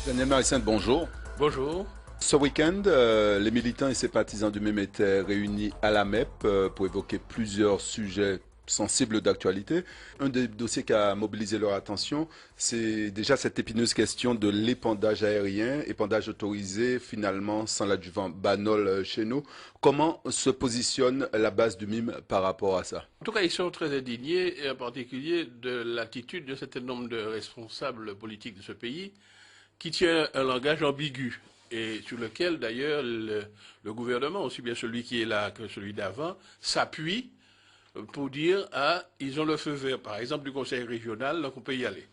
Daniel Marissène, bonjour. Bonjour. Ce week-end, les militants et sympathisants du MIM étaient réunis à la MEP pour évoquer plusieurs sujets sensibles d'actualité. Un des dossiers qui a mobilisé leur attention, c'est déjà cette épineuse question de l'épandage aérien, épandage autorisé finalement sans l'adjuvant Banol chez nous. Comment se positionne la base du MIM par rapport à ça? En tout cas, ils sont très indignés, et en particulier de l'attitude d'un certain nombre de responsables politiques de ce pays qui tient un langage ambigu et sur lequel d'ailleurs le gouvernement, aussi bien celui qui est là que celui d'avant, s'appuie pour dire ah, ils ont le feu vert, par exemple, du conseil régional, donc on peut y aller.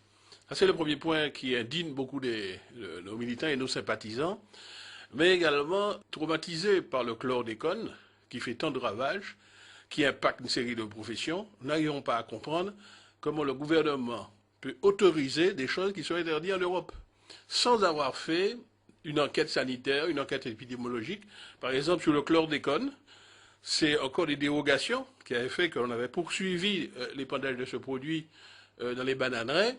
Ça, c'est le premier point qui indigne beaucoup nos militants et nos sympathisants, mais également traumatisés par le chlordécone qui fait tant de ravages, qui impacte une série de professions. Nous n'arrivons pas à comprendre comment le gouvernement peut autoriser des choses qui sont interdites en Europe, sans avoir fait une enquête sanitaire, une enquête épidémiologique. Par exemple, sur le chlordécone, c'est encore des dérogations qui avaient fait qu'on avait poursuivi l'épandage de ce produit dans les bananeraies,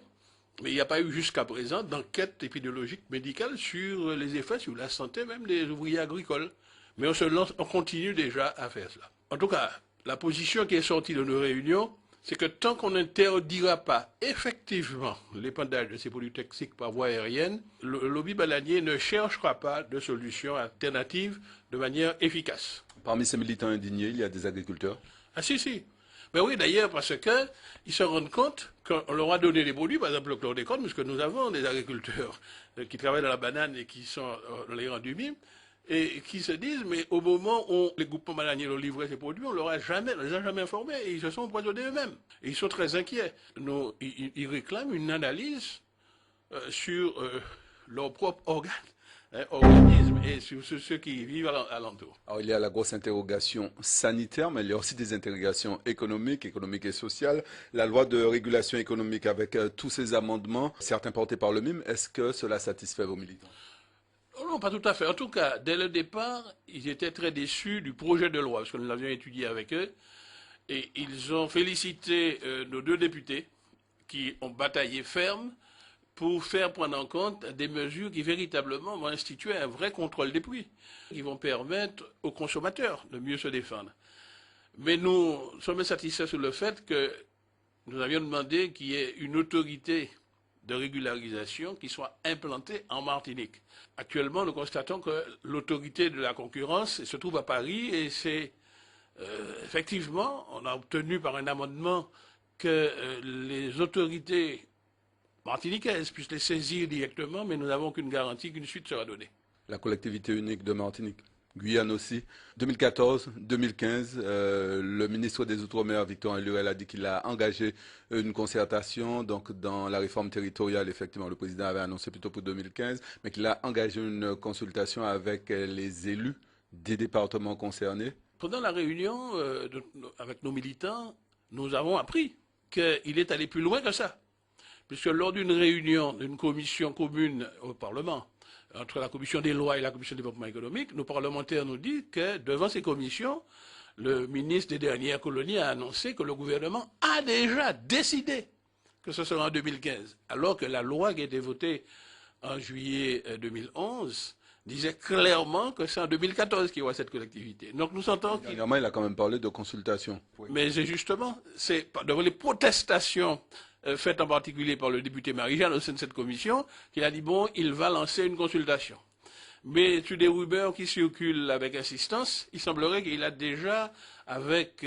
mais il n'y a pas eu jusqu'à présent d'enquête épidémiologique médicale sur les effets sur la santé même des ouvriers agricoles. Mais on continue déjà à faire cela. En tout cas, la position qui est sortie de nos réunions, c'est que tant qu'on n'interdira pas effectivement l'épandage de ces produits toxiques par voie aérienne, le lobby bananier ne cherchera pas de solution alternative de manière efficace. Parmi ces militants indignés, il y a des agriculteurs. Ah si. Ben oui, d'ailleurs, parce qu'ils se rendent compte qu'on leur a donné des produits, par exemple le chlordécone, puisque nous avons des agriculteurs qui travaillent dans la banane et qui sont dans les rangs du MIM, et qui se disent, mais au moment où les groupements bananiers ont livré ces produits, on ne les a jamais informés, et ils se sont empoisonnés eux-mêmes. Et ils sont très inquiets. Ils réclament une analyse sur leurs propres organes, organismes, et sur ceux qui vivent alentour. Alors, il y a la grosse interrogation sanitaire, mais il y a aussi des interrogations économiques et sociales. La loi de régulation économique avec tous ces amendements, certains portés par le MIM, est-ce que cela satisfait vos militants? Oh non, pas tout à fait. En tout cas, dès le départ, ils étaient très déçus du projet de loi, parce que nous l'avions étudié avec eux, et ils ont félicité nos deux députés qui ont bataillé ferme pour faire prendre en compte des mesures qui véritablement vont instituer un vrai contrôle des prix, qui vont permettre aux consommateurs de mieux se défendre. Mais nous sommes satisfaits sur le fait que nous avions demandé qu'il y ait une autorité de régularisation qui soit implantée en Martinique. Actuellement, nous constatons que l'autorité de la concurrence se trouve à Paris et c'est effectivement, on a obtenu par un amendement que les autorités martiniquaises puissent les saisir directement, mais nous n'avons aucune garantie qu'une suite sera donnée. La collectivité unique de Martinique, Guyane aussi. 2014, 2015, le ministre des Outre-mer, Victor Lurel, a dit qu'il a engagé une concertation. Donc, dans la réforme territoriale, effectivement, le président avait annoncé plutôt pour 2015, mais qu'il a engagé une consultation avec les élus des départements concernés. Pendant la réunion avec nos militants, nous avons appris qu'il est allé plus loin que ça. Puisque lors d'une réunion d'une commission commune au Parlement, entre la commission des lois et la commission du développement économique, nos parlementaires nous disent que devant ces commissions, le ministre des dernières colonies a annoncé que le gouvernement a déjà décidé que ce sera en 2015, alors que la loi qui a été votée en juillet 2011 disait clairement que c'est en 2014 qu'il y aura cette collectivité. Donc nous sentons qu'il... Dernièrement, il a quand même parlé de consultation. Oui. Mais c'est justement, c'est devant les protestations faites en particulier par le député Marie-Jeanne au sein de cette commission, qu'il a dit, bon, il va lancer une consultation. Mais sur des rumeurs qui circulent avec insistance, il semblerait qu'il a déjà, avec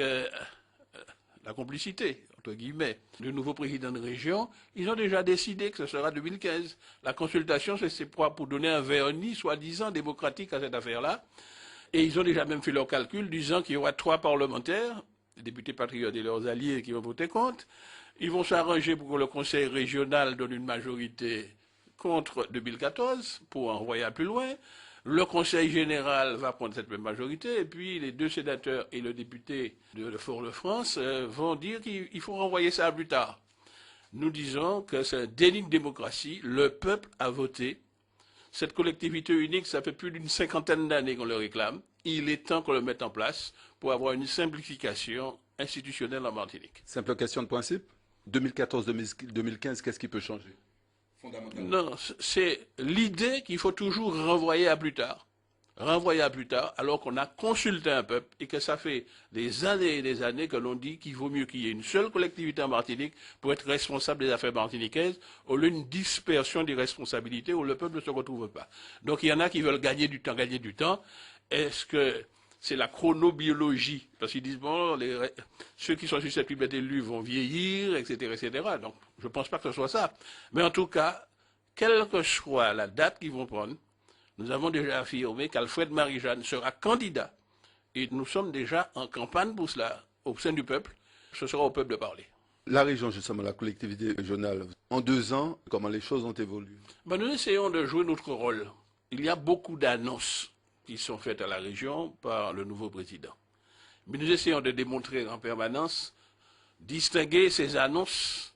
la complicité, entre guillemets, du nouveau président de région, ils ont déjà décidé que ce sera 2015. La consultation, c'est pour donner un vernis, soi-disant, démocratique à cette affaire-là. Et ils ont déjà même fait leur calcul, disant qu'il y aura 3 parlementaires, les députés patriotes et leurs alliés qui vont voter contre. Ils vont s'arranger pour que le conseil régional donne une majorité contre 2014 pour envoyer à plus loin. Le conseil général va prendre cette même majorité et puis les 2 sénateurs et le député de Fort-de-France vont dire qu'il faut renvoyer ça à plus tard. Nous disons que c'est un déni de démocratie. Le peuple a voté. Cette collectivité unique, ça fait plus d'une 50aine d'années qu'on le réclame. Il est temps qu'on le mette en place pour avoir une simplification institutionnelle en Martinique. Simple question de principe. 2014-2015, qu'est-ce qui peut changer? fondamentalement. Non, c'est l'idée qu'il faut toujours renvoyer à plus tard. Renvoyer à plus tard, alors qu'on a consulté un peuple et que ça fait des années et des années que l'on dit qu'il vaut mieux qu'il y ait une seule collectivité en Martinique pour être responsable des affaires martiniquaises, au lieu d'une dispersion des responsabilités où le peuple ne se retrouve pas. Donc il y en a qui veulent gagner du temps, gagner du temps. Est-ce que c'est la chronobiologie? Parce qu'ils disent, bon, ceux qui sont susceptibles d'être élus vont vieillir, etc., etc. Donc je ne pense pas que ce soit ça. Mais en tout cas, quelle que soit la date qu'ils vont prendre, nous avons déjà affirmé qu'Alfred Marie-Jeanne sera candidat. Et nous sommes déjà en campagne pour cela, au sein du peuple. Ce sera au peuple de parler. La région, justement, la collectivité régionale, en 2 ans, comment les choses ont évolué? Ben, nous essayons de jouer notre rôle. Il y a beaucoup d'annonces qui sont faites à la région par le nouveau président. Mais nous essayons de démontrer en permanence, distinguer ces annonces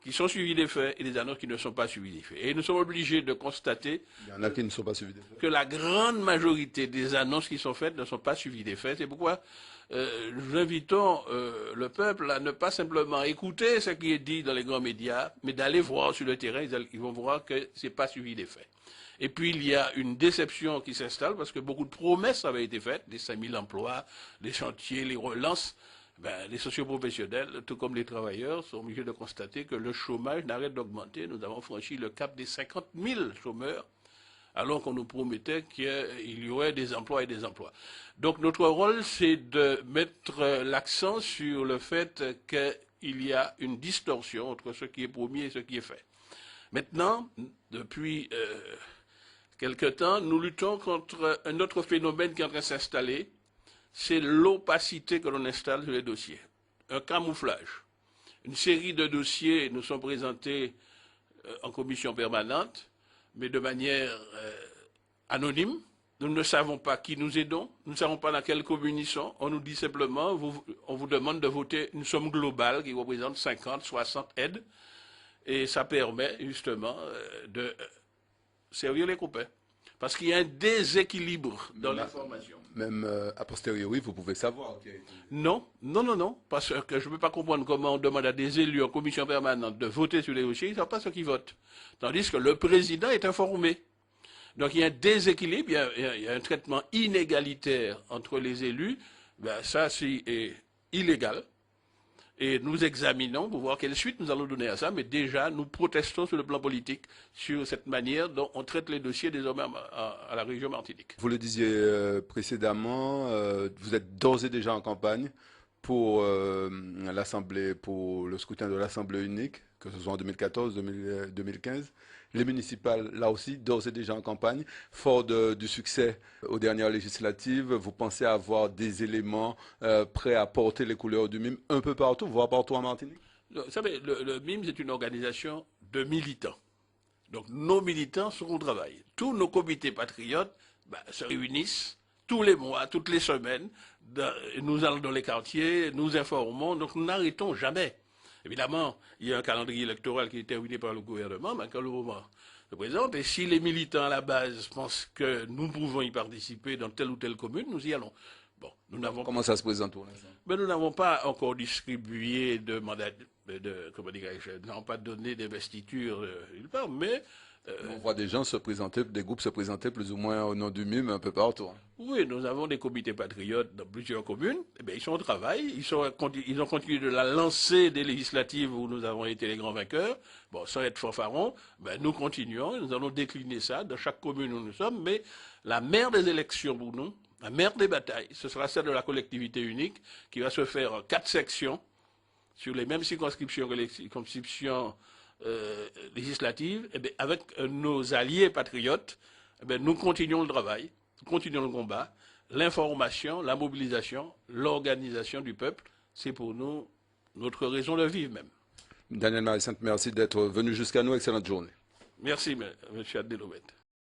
qui sont suivies des faits et des annonces qui ne sont pas suivies des faits. Et nous sommes obligés de constater Il y en a qui ne sont pas suivis des faits. que la grande majorité des annonces qui sont faites ne sont pas suivies des faits. C'est pourquoi nous invitons le peuple à ne pas simplement écouter ce qui est dit dans les grands médias, mais d'aller voir sur le terrain. Ils vont voir que ce n'est pas suivi des faits. Et puis il y a une déception qui s'installe parce que beaucoup de promesses avaient été faites, des 5000 emplois, des chantiers, les relances. Ben, les socioprofessionnels, tout comme les travailleurs, sont obligés de constater que le chômage n'arrête d'augmenter. Nous avons franchi le cap des 50 000 chômeurs, alors qu'on nous promettait qu'il y aurait des emplois et des emplois. Donc notre rôle, c'est de mettre l'accent sur le fait qu'il y a une distorsion entre ce qui est promis et ce qui est fait. Maintenant, depuis quelque temps, nous luttons contre un autre phénomène qui est en train de s'installer, c'est l'opacité que l'on installe sur les dossiers. Un camouflage. Une série de dossiers nous sont présentés en commission permanente, mais de manière anonyme. Nous ne savons pas qui nous aidons, nous ne savons pas dans quelle commune ils sont. On nous dit simplement, on vous demande de voter une somme globale qui représente 50, 60 aides. Et ça permet justement de servir les copains. Parce qu'il y a un déséquilibre dans l'information. Même a posteriori, vous pouvez savoir. Non, parce que je ne peux pas comprendre comment on demande à des élus en commission permanente de voter sur les dossiers, ils ne savent pas ce qu'ils votent. Tandis que le président est informé. Donc il y a un déséquilibre, il y a un traitement inégalitaire entre les élus. Ben, ça, c'est illégal. Et nous examinons pour voir quelle suite nous allons donner à ça, mais déjà, nous protestons sur le plan politique sur cette manière dont on traite les dossiers désormais à la région Martinique. Vous le disiez précédemment, vous êtes d'ores et déjà en campagne pour l'Assemblée, pour le scrutin de l'Assemblée unique, que ce soit en 2014, 2015. Les municipales, là aussi, d'ores et déjà en campagne. Fort du succès aux dernières législatives, vous pensez avoir des éléments prêts à porter les couleurs du MIM un peu partout, voire partout en Martinique? Vous savez, le MIM, c'est une organisation de militants. Donc nos militants sont au travail. Tous nos comités patriotes se réunissent tous les mois, toutes les semaines. Nous allons dans les quartiers, nous informons, donc nous n'arrêtons jamais. Évidemment, il y a un calendrier électoral qui est terminé par le gouvernement, mais quand le moment se présente, et si les militants à la base pensent que nous pouvons y participer dans telle ou telle commune, nous y allons. Bon, Comment ça se présente pour l'instant? Mais nous n'avons pas encore distribué de mandat, comment dirais-je, nous n'avons pas donné d'investiture nulle part, mais... On voit des gens se présenter, des groupes se présenter plus ou moins au nom du MIM un peu partout. Oui, nous avons des comités patriotes dans plusieurs communes. Eh bien, ils sont au travail. Ils ont continué de la lancer des législatives où nous avons été les grands vainqueurs. Bon, sans être fanfarons, nous continuons. Nous allons décliner ça dans chaque commune où nous sommes. Mais la mère des élections pour nous, la mère des batailles, ce sera celle de la collectivité unique qui va se faire en 4 sections sur les mêmes circonscriptions que les circonscriptions législatives. Eh bien, avec nos alliés patriotes, nous continuons le travail. Nous continuons le combat, l'information, la mobilisation, l'organisation du peuple, c'est pour nous notre raison de vivre même. Daniel Marie-Sainte, merci d'être venu jusqu'à nous. Excellente journée. Merci, M. Adelobet.